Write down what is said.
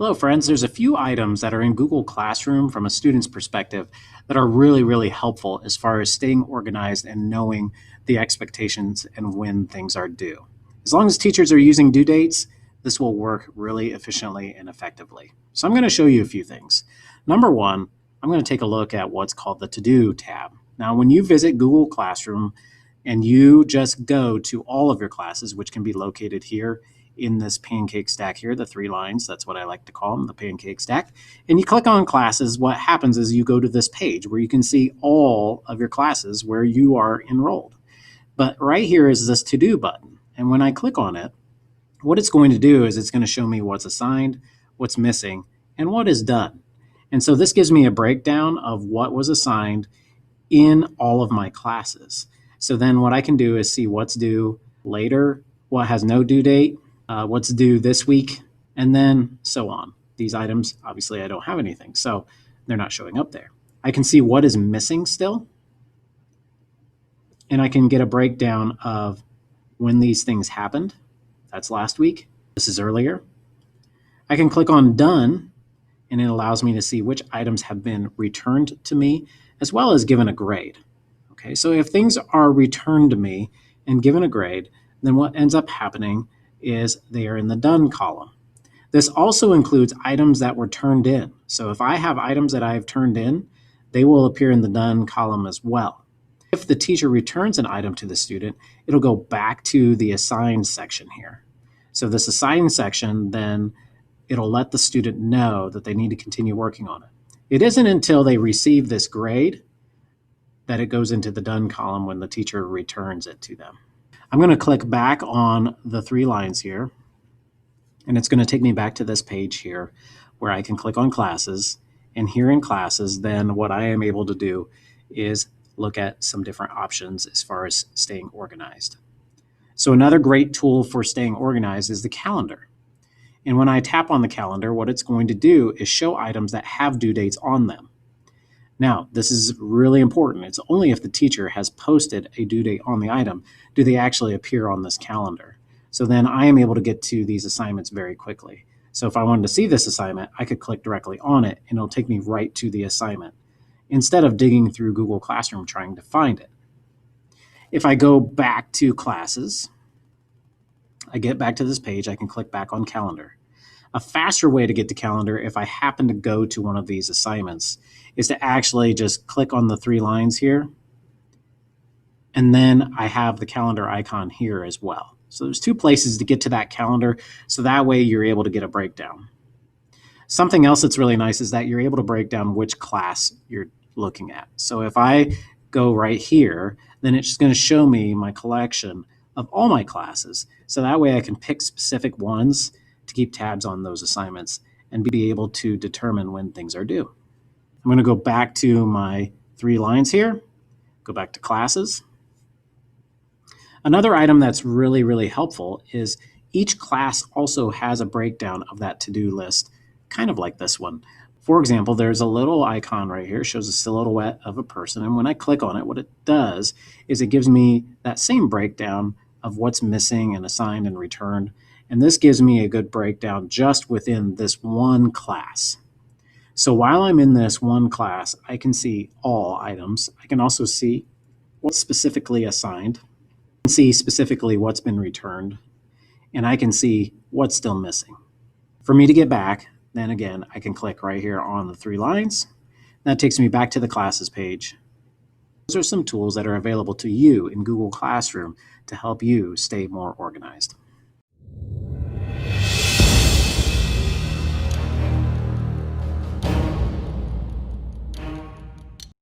Hello, friends. There's a few items that are in Google Classroom from a student's perspective that are really helpful as far as staying organized and knowing the expectations and when things are due. As long as teachers are using due dates, this will work really efficiently and effectively. So I'm going to show you a few things. Number one, I'm going to take a look at what's called the To-Do tab. Now, when you visit Google Classroom and you just go to all of your classes, which can be located here in this pancake stack here, the 3 lines, that's what I like to call them, the pancake stack. And you click on classes, what happens is you go to this page where you can see all of your classes where you are enrolled. But right here is this to-do button. And when I click on it, what it's going to do is it's going to show me what's assigned, what's missing, and what is done. And so this gives me a breakdown of what was assigned in all of my classes. So then what I can do is see what's due later, what has no due date, what's due this week, and then so on. These items, obviously I don't have anything, so they're not showing up there. I can see what is missing still, and I can get a breakdown of when these things happened. That's last week. This is earlier. I can click on Done, and it allows me to see which items have been returned to me, as well as given a grade. Okay, so if things are returned to me and given a grade, then what ends up happening is they are in the Done column. This also includes items that were turned in. So if I have items that I've turned in, they will appear in the Done column as well. If the teacher returns an item to the student, it'll go back to the Assigned section here. So this Assigned section, then it'll let the student know that they need to continue working on it. It isn't until they receive this grade that it goes into the Done column when the teacher returns it to them. I'm going to click back on the 3 lines here, and it's going to take me back to this page here where I can click on classes. And here in classes, then what I am able to do is look at some different options as far as staying organized. So another great tool for staying organized is the calendar. And when I tap on the calendar, what it's going to do is show items that have due dates on them. Now, this is really important. It's only if the teacher has posted a due date on the item do they actually appear on this calendar. So then I am able to get to these assignments very quickly. So if I wanted to see this assignment, I could click directly on it and it'll take me right to the assignment instead of digging through Google Classroom trying to find it. If I go back to classes, I get back to this page, I can click back on calendar. A faster way to get to calendar if I happen to go to one of these assignments is to actually just click on the 3 lines here, and then I have the calendar icon here as well. So there's 2 places to get to that calendar, so that way you're able to get a breakdown. Something else that's really nice is that you're able to break down which class you're looking at. So if I go right here, then it's just going to show me my collection of all my classes. So that way I can pick specific ones to keep tabs on those assignments and be able to determine when things are due. I'm going to go back to my 3 lines here, go back to classes. Another item that's really helpful is each class also has a breakdown of that to-do list, kind of like this one. For example, there's a little icon right here, shows a silhouette of a person, and when I click on it, what it does is it gives me that same breakdown of what's missing and assigned and returned. And this gives me a good breakdown just within this one class. So while I'm in this one class, I can see all items. I can also see what's specifically assigned, I can see specifically what's been returned, and I can see what's still missing. For me to get back, then again, I can click right here on the 3 lines. That takes me back to the classes page. Those are some tools that are available to you in Google Classroom to help you stay more organized.